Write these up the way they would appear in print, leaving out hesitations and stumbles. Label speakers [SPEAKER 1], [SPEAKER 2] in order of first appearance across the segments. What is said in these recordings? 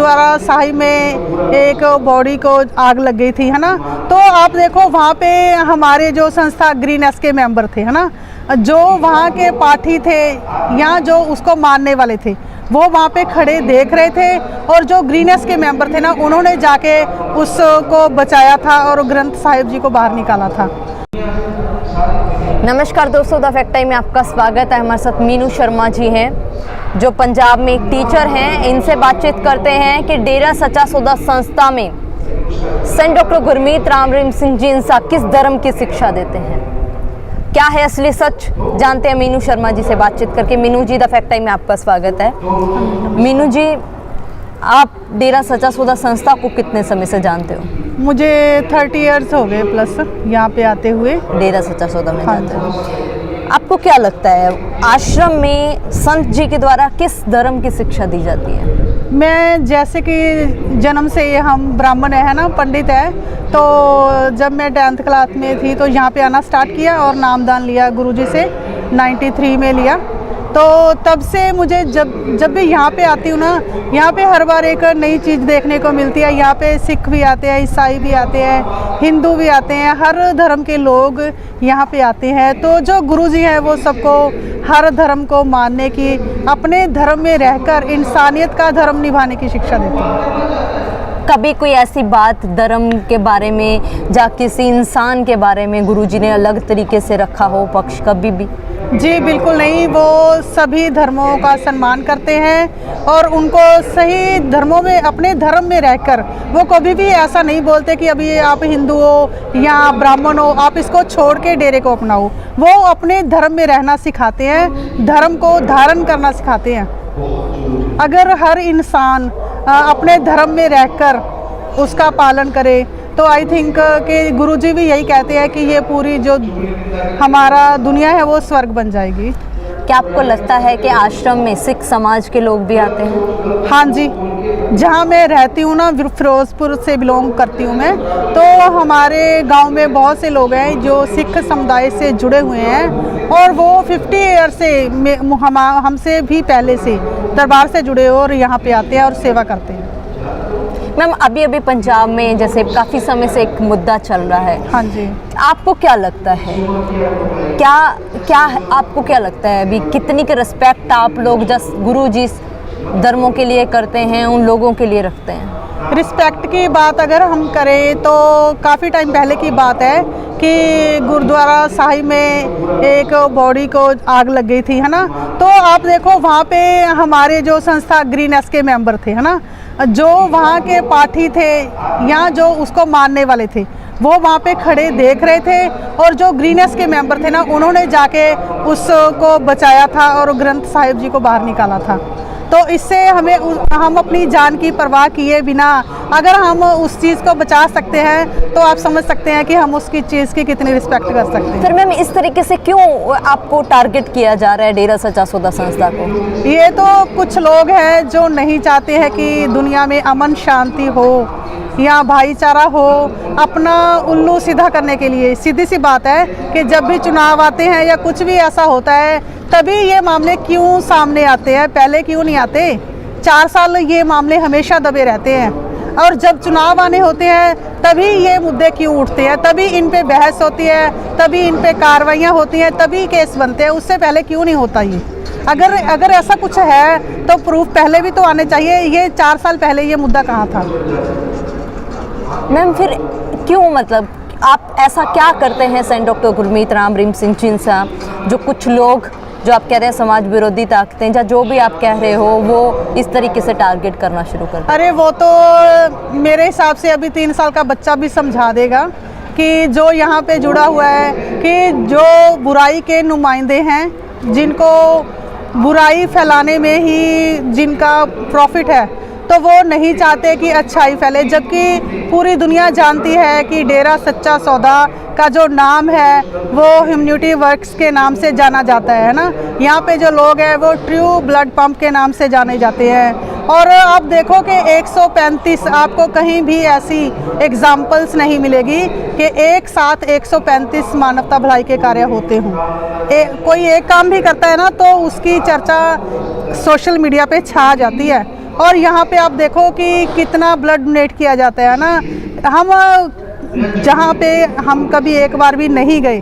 [SPEAKER 1] गुरुद्वारा साहिब में एक बॉडी को आग लग गई थी, है ना। तो आप देखो वहाँ पे हमारे जो संस्था ग्रीन एस के मेंबर थे, है ना, जो वहाँ के पाठी थे या जो उसको मानने वाले थे, वो वहाँ पे खड़े देख रहे थे, और जो ग्रीन एस के मेंबर थे ना, उन्होंने जाके उसको बचाया था और ग्रंथ साहिब जी को बाहर निकाला था।
[SPEAKER 2] नमस्कार दोस्तों, द फैक्ट टाइम में आपका स्वागत है। हमारे साथ मीनू शर्मा जी हैं जो पंजाब में एक टीचर हैं। इनसे बातचीत करते हैं कि डेरा सच्चा सौदा संस्था में सेंट डॉक्टर गुरमीत राम रहीम सिंह जी इंसा किस धर्म की शिक्षा देते हैं, क्या है असली सच, जानते हैं मीनू शर्मा जी से बातचीत करके। मीनू जी, द फैक्ट टाइम में आपका स्वागत है। मीनू जी, आप डेरा सच्चा सौदा संस्था को कितने समय से जानते हो?
[SPEAKER 1] मुझे 30 इयर्स हो गए प्लस यहाँ पे आते हुए।
[SPEAKER 2] डेरा सच्चा सौदा में जाते हो। आपको क्या लगता है आश्रम में संत जी के द्वारा किस धर्म की शिक्षा दी जाती है?
[SPEAKER 1] मैं जैसे कि जन्म से हम ब्राह्मण है ना, पंडित है, तो जब मैं 10th क्लास में थी तो यहाँ पे आना स्टार्ट किया और नामदान लिया गुरुजी से, 93 में लिया। तो तब से मुझे जब भी यहाँ पे आती हूँ ना, यहाँ पे हर बार एक नई चीज़ देखने को मिलती है। यहाँ पे सिख भी आते हैं, ईसाई भी आते हैं, हिंदू भी आते हैं, हर धर्म के लोग यहाँ पे आते हैं। तो जो गुरुजी हैं वो सबको हर धर्म को मानने की, अपने धर्म में रहकर इंसानियत का धर्म निभाने की शिक्षा देते हैं।
[SPEAKER 2] कभी कोई ऐसी बात धर्म के बारे में या किसी इंसान के बारे में गुरुजी ने अलग तरीके से रखा हो पक्ष, कभी भी?
[SPEAKER 1] जी बिल्कुल नहीं, वो सभी धर्मों का सम्मान करते हैं और उनको सही धर्मों में, अपने धर्म में रहकर वो कभी भी ऐसा नहीं बोलते कि अभी आप हिंदू हो या ब्राह्मण हो, आप इसको छोड़ के डेरे को अपनाओ। वो अपने धर्म में रहना सिखाते हैं, धर्म को धारण करना सिखाते हैं। अगर हर इंसान अपने धर्म में रहकर उसका पालन करे तो आई थिंक कि गुरुजी भी यही कहते हैं कि ये पूरी जो हमारा दुनिया है वो स्वर्ग बन जाएगी।
[SPEAKER 2] क्या आपको लगता है कि आश्रम में सिख समाज के लोग भी आते हैं?
[SPEAKER 1] हाँ जी, जहाँ मैं रहती हूँ ना, फिरोजपुर से बिलोंग करती हूँ मैं, तो हमारे गांव में बहुत से लोग हैं जो सिख समुदाय से जुड़े हुए हैं, और वो 50 ईयर से हमसे भी पहले से दरबार से जुड़े और यहाँ पे आते हैं और सेवा करते हैं।
[SPEAKER 2] मैम, अभी पंजाब में जैसे काफ़ी समय से एक मुद्दा चल रहा है।
[SPEAKER 1] हाँ जी।
[SPEAKER 2] आपको क्या लगता है, आपको क्या लगता है अभी कितनी की रिस्पेक्ट आप लोग जस गुरु जी धर्मों के लिए करते हैं, उन लोगों के लिए रखते हैं?
[SPEAKER 1] रिस्पेक्ट की बात अगर हम करें तो काफ़ी टाइम पहले की बात है कि गुरुद्वारा साहिब में एक बॉडी को आग लग गई थी, है ना। तो आप देखो वहाँ पे हमारे जो संस्था ग्रीन एस के मेंबर थे, है ना, जो वहाँ के पाठी थे या जो उसको मानने वाले थे, वो वहाँ पे खड़े देख रहे थे, और जो ग्रीन एस के मेंबर थे ना, उन्होंने जाके उसको बचाया था और ग्रंथ साहिब जी को बाहर निकाला था। तो इससे हम अपनी जान की परवाह किए बिना अगर हम उस चीज़ को बचा सकते हैं तो आप समझ सकते हैं कि हम उसकी चीज़ की कितनी रिस्पेक्ट कर सकते हैं।
[SPEAKER 2] फिर मैम, इस तरीके से क्यों आपको टारगेट किया जा रहा है डेरा सच्चा सौदा संस्था को?
[SPEAKER 1] ये तो कुछ लोग हैं जो नहीं चाहते हैं कि दुनिया में अमन शांति हो या भाईचारा हो। अपना उल्लू सीधा करने के लिए, सीधी सी बात है कि जब भी चुनाव आते हैं या कुछ भी ऐसा होता है तभी ये मामले क्यों सामने आते हैं, पहले क्यों नहीं आते? 4 साल ये मामले हमेशा दबे रहते हैं, और जब चुनाव आने होते हैं तभी ये मुद्दे क्यों उठते हैं, तभी इन पे बहस होती है, तभी इन पे कार्रवाइयाँ होती हैं, तभी केस बनते हैं। उससे पहले क्यों नहीं होता ये? अगर ऐसा कुछ है तो प्रूफ पहले भी तो आने चाहिए। ये 4 साल पहले ये मुद्दा कहाँ था?
[SPEAKER 2] मैम, फिर क्यों, मतलब आप ऐसा क्या करते हैं सेंट डॉक्टर गुरमीत राम रहीम सिंह जी इंसा, जो कुछ लोग जो आप कह रहे हैं समाज विरोधी ताकतें या जो भी आप कह रहे हो, वो इस तरीके से टारगेट करना शुरू कर?
[SPEAKER 1] अरे वो तो मेरे हिसाब से अभी 3 साल का बच्चा भी समझा देगा कि जो यहाँ पे जुड़ा हुआ है, कि जो बुराई के नुमाइंदे हैं, जिनको बुराई फैलाने में ही जिनका प्रॉफिट है, तो वो नहीं चाहते कि अच्छाई फैले। जबकि पूरी दुनिया जानती है कि डेरा सच्चा सौदा का जो नाम है वो ह्यूमैनिटी वर्क्स के नाम से जाना जाता है ना। यहाँ पे जो लोग हैं वो ट्रू ब्लड पंप के नाम से जाने जाते हैं। और आप देखो कि 135 आपको कहीं भी ऐसी एग्जाम्पल्स नहीं मिलेगी कि एक साथ 135 मानवता भलाई के कार्य होते हों। कोई एक काम भी करता है ना तो उसकी चर्चा सोशल मीडिया पे छा जाती है। और यहाँ पे आप देखो कि कितना ब्लड डोनेट किया जाता है ना। हम जहाँ पे हम कभी एक बार भी नहीं गए,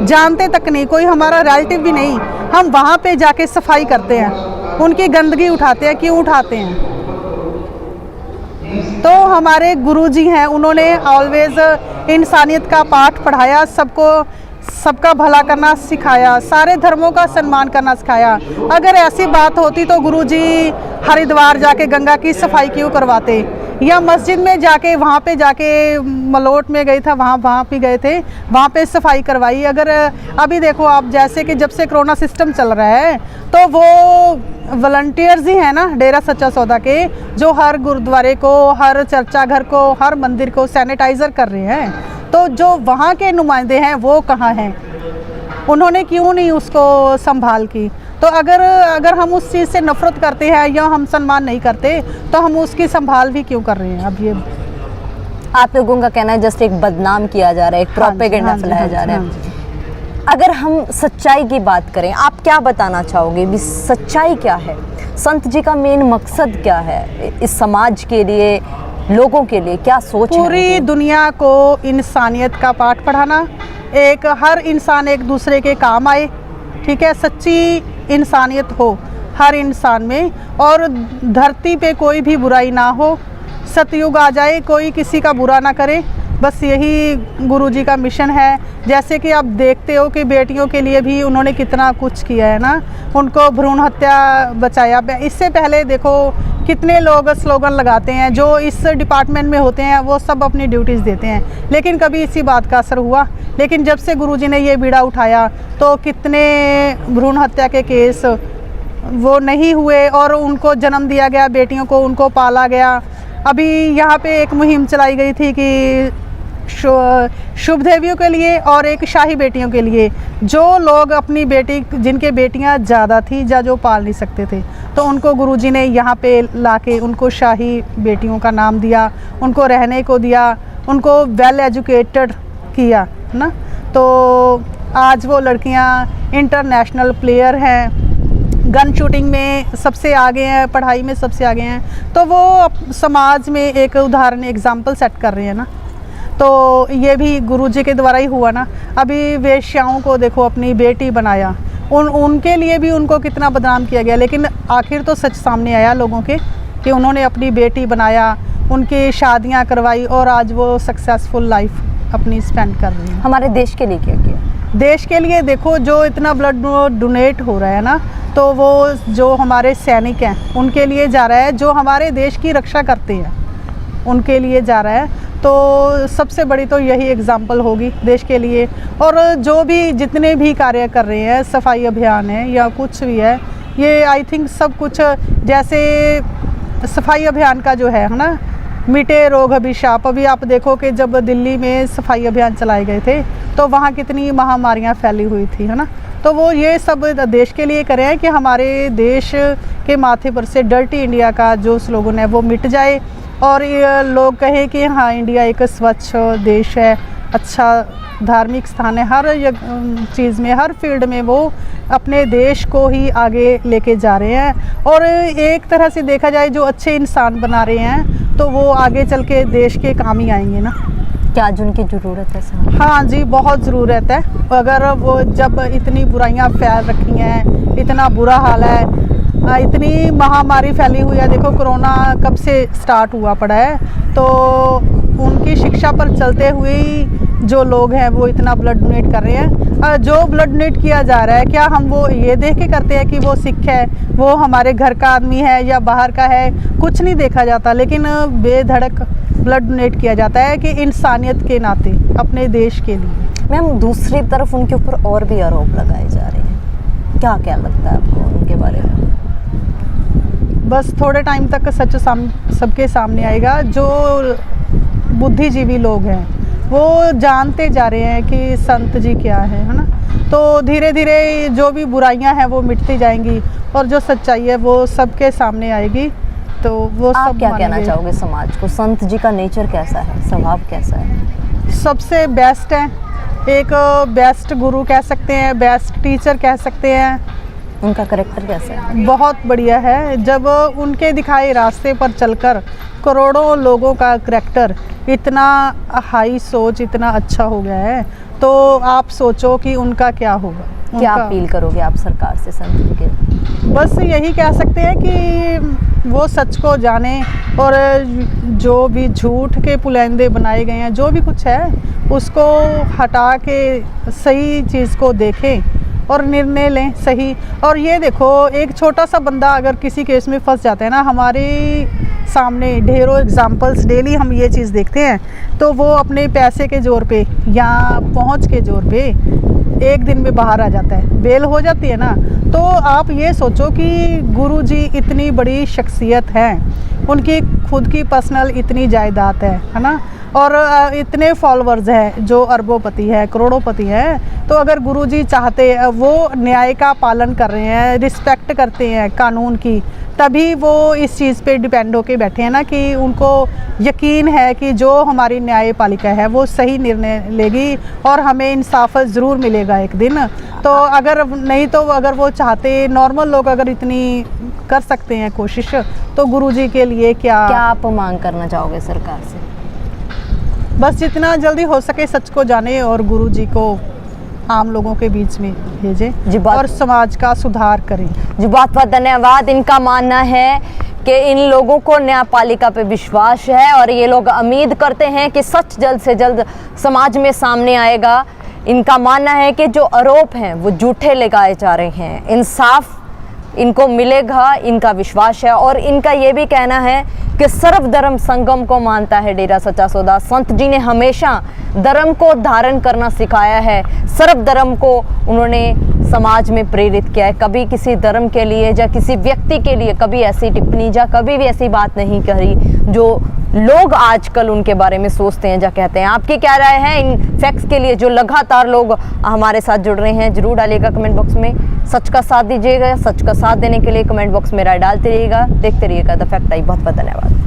[SPEAKER 1] जानते तक नहीं, कोई हमारा रिलेटिव भी नहीं, हम वहाँ पे जाके सफाई करते हैं, उनकी गंदगी उठाते हैं। क्यों उठाते हैं? तो हमारे गुरुजी हैं, उन्होंने ऑलवेज इंसानियत का पाठ पढ़ाया, सबको सबका भला करना सिखाया, सारे धर्मों का सम्मान करना सिखाया। अगर ऐसी बात होती तो गुरुजी हरिद्वार जाके गंगा की सफाई क्यों करवाते, या मस्जिद में जाके वहाँ पे जाके मलोट में गए था, वहाँ भी गए थे, वहाँ पे सफाई करवाई। अगर अभी देखो आप, जैसे कि जब से कोरोना सिस्टम चल रहा है तो वो वॉलंटियर्स ही हैं ना डेरा सच्चा सौदा के, जो हर गुरुद्वारे को, हर चर्चा घर को, हर मंदिर को सैनिटाइज़र कर रहे हैं। तो जो वहाँ के नुमाइंदे हैं वो कहाँ हैं? उन्होंने क्यों नहीं उसको संभाल की? तो अगर हम उस चीज़ से नफ़रत करते हैं या हम सम्मान नहीं करते तो हम उसकी संभाल भी क्यों कर रहे हैं? अब ये
[SPEAKER 2] आप लोगों का कहना है जस्ट एक बदनाम किया जा रहा है, एक प्रोपेगेंडा फैलाया जा रहा है। अगर हम सच्चाई की बात करें, आप क्या बताना चाहोगे भी सच्चाई क्या है? संत जी का मेन मकसद क्या है इस समाज के लिए, लोगों के लिए क्या सोच है?
[SPEAKER 1] पूरी दुनिया को इंसानियत का पाठ पढ़ाना, एक हर इंसान एक दूसरे के काम आए, ठीक है, सच्ची इंसानियत हो हर इंसान में, और धरती पे कोई भी बुराई ना हो, सतयुग आ जाए, कोई किसी का बुरा ना करे। बस यही गुरुजी का मिशन है। जैसे कि आप देखते हो कि बेटियों के लिए भी उन्होंने कितना कुछ किया है ना, उनको भ्रूण हत्या बचाया। इससे पहले देखो कितने लोग स्लोगन लगाते हैं, जो इस डिपार्टमेंट में होते हैं वो सब अपनी ड्यूटीज़ देते हैं, लेकिन कभी इसी बात का असर हुआ? लेकिन जब से गुरुजी ने ये बीड़ा उठाया तो कितने भ्रूण हत्या के केस वो नहीं हुए और उनको जन्म दिया गया, बेटियों को उनको पाला गया। अभी यहाँ पे एक मुहिम चलाई गई थी कि शुभ देवियों के लिए और एक शाही बेटियों के लिए, जो लोग अपनी बेटी, जिनके बेटियां ज़्यादा थी या जो पाल नहीं सकते थे, तो उनको गुरुजी ने यहाँ पे लाके उनको शाही बेटियों का नाम दिया, उनको रहने को दिया, उनको वेल एजुकेटेड किया ना। तो आज वो लड़कियाँ इंटरनेशनल प्लेयर हैं, गन शूटिंग में सबसे आगे हैं, पढ़ाई में सबसे आगे हैं। तो वो समाज में एक उदाहरण, एग्जाम्पल सेट कर रहे हैं ना। तो ये भी गुरुजी के द्वारा ही हुआ ना। अभी वेश्याओं को देखो अपनी बेटी बनाया, उनके लिए भी उनको कितना बदनाम किया गया, लेकिन आखिर तो सच सामने आया लोगों के कि उन्होंने अपनी बेटी बनाया, उनकी शादियां करवाई और आज वो सक्सेसफुल लाइफ अपनी स्पेंड कर रही हैं।
[SPEAKER 2] हमारे देश के लिए क्या किया?
[SPEAKER 1] देश के लिए देखो, जो इतना ब्लड डोनेट हो रहा है ना, तो वो जो हमारे सैनिक हैं उनके लिए जा रहा है, जो हमारे देश की रक्षा करते हैं उनके लिए जा रहा है। तो सबसे बड़ी तो यही एग्जाम्पल होगी देश के लिए। और जो भी जितने भी कार्य कर रहे हैं, सफाई अभियान है या कुछ भी है, ये आई थिंक सब कुछ, जैसे सफाई अभियान का जो है ना, मिटे रोग अभिशाप। अभी आप देखो कि जब दिल्ली में सफाई अभियान चलाए गए थे तो वहाँ कितनी महामारियाँ फैली हुई थी, है ना। तो वो ये सब देश के लिए करे हैं कि हमारे देश के माथे पर से डर्टी इंडिया का जो स्लोगन है वो मिट जाए, और ये लोग कहें कि हाँ, इंडिया एक स्वच्छ देश है, अच्छा धार्मिक स्थान है। हर चीज़ में, हर फील्ड में वो अपने देश को ही आगे लेके जा रहे हैं। और एक तरह से देखा जाए, जो अच्छे इंसान बना रहे हैं तो वो आगे चल के देश के काम ही आएंगे ना।
[SPEAKER 2] क्या आज उनकी ज़रूरत है सर?
[SPEAKER 1] हाँ जी, बहुत ज़रूरत है। अगर वो जब इतनी बुराइयां फैल रखी हैं, इतना बुरा हाल है, इतनी महामारी फैली हुई है, देखो कोरोना कब से स्टार्ट हुआ पड़ा है, तो उनकी शिक्षा पर चलते हुए ही जो लोग हैं वो इतना ब्लड डोनेट कर रहे हैं। जो ब्लड डोनेट किया जा रहा है, क्या हम वो ये देख के करते हैं कि वो सिख है, वो हमारे घर का आदमी है या बाहर का है? कुछ नहीं देखा जाता, लेकिन बेधड़क ब्लड डोनेट किया जाता है कि इंसानियत के नाते, अपने देश के लिए।
[SPEAKER 2] मैम, दूसरी तरफ उनके ऊपर और भी आरोप लगाए जा रहे हैं, क्या क्या लगता है आपको उनके बारे में?
[SPEAKER 1] बस थोड़े टाइम तक सच सबके सामने आएगा। जो बुद्धिजीवी लोग हैं वो जानते जा रहे हैं कि संत जी क्या है ना। तो धीरे धीरे जो भी बुराइयां हैं वो मिटती जाएंगी और जो सच्चाई है वो सबके सामने आएगी। तो वो
[SPEAKER 2] आप
[SPEAKER 1] सब
[SPEAKER 2] क्या कहना चाहोगे समाज को? संत जी का नेचर कैसा है, स्वभाव कैसा है?
[SPEAKER 1] सबसे बेस्ट है, एक बेस्ट गुरु कह सकते हैं, बेस्ट टीचर कह सकते हैं,
[SPEAKER 2] उनका करेक्टर कैसा है?
[SPEAKER 1] बहुत बढ़िया है। जब उनके दिखाए रास्ते पर चलकर करोड़ों लोगों का करैक्टर इतना हाई सोच इतना अच्छा हो गया है, तो आप सोचो कि उनका क्या होगा।
[SPEAKER 2] क्या अपील करोगे आप सरकार से संत जी के?
[SPEAKER 1] बस यही कह सकते हैं कि वो सच को जाने और जो भी झूठ के पुलंदे बनाए गए हैं, जो भी कुछ है उसको हटा के सही चीज़ को देखें और निर्णय लें सही। और ये देखो, एक छोटा सा बंदा अगर किसी केस में फंस जाता है ना, हमारे सामने ढेरों एग्जाम्पल्स डेली हम ये चीज़ देखते हैं, तो वो अपने पैसे के जोर पे या पहुंच के जोर पे एक दिन में बाहर आ जाता है, बेल हो जाती है ना। तो आप ये सोचो कि गुरुजी इतनी बड़ी शख्सियत हैं, उनकी खुद की पर्सनल इतनी जायदाद है ना, और इतने फॉलोअर्स हैं जो अरबोपति है, करोड़ोंपति है। तो अगर गुरुजी चाहते, वो न्याय का पालन कर रहे हैं, रिस्पेक्ट करते हैं कानून की, तभी वो इस चीज़ पे डिपेंड होके बैठे हैं ना कि उनको यकीन है कि जो हमारी न्यायपालिका है वो सही निर्णय लेगी और हमें इंसाफ ज़रूर मिलेगा एक दिन। तो अगर नहीं, तो अगर वो चाहते, नॉर्मल लोग अगर इतनी कर सकते हैं कोशिश, तो गुरुजी के लिए क्या
[SPEAKER 2] आप मांग करना चाहोगे सरकार से?
[SPEAKER 1] बस जितना जल्दी हो सके सच को जाने और गुरुजी को आम लोगों के बीच में भेजें और समाज का सुधार करें।
[SPEAKER 2] जी बहुत बहुत धन्यवाद। इनका मानना है कि इन लोगों को न्यायपालिका पे विश्वास है और ये लोग उम्मीद करते हैं कि सच जल्द से जल्द समाज में सामने आएगा। इनका मानना है कि जो आरोप हैं वो झूठे लगाए जा रहे हैं, इंसाफ इनको मिलेगा, इनका विश्वास है। और इनका ये भी कहना है कि सर्वधर्म संगम को मानता है डेरा सच्चा सौदा। संत जी ने हमेशा धर्म को धारण करना सिखाया है, सर्वधर्म को उन्होंने समाज में प्रेरित किया है। कभी किसी धर्म के लिए या किसी व्यक्ति के लिए कभी ऐसी टिप्पणी या कभी भी ऐसी बात नहीं करी जो लोग आजकल उनके बारे में सोचते हैं या कहते हैं। आपकी क्या राय है इन फैक्ट्स के लिए जो लगातार लोग हमारे साथ जुड़ रहे हैं? जरूर डालिएगा कमेंट बॉक्स में, सच का साथ दीजिएगा। सच का साथ देने के लिए कमेंट बॉक्स में राय डालते रहिएगा। देखते रहिएगा द फैक्ट टाइम। बहुत बहुत धन्यवाद।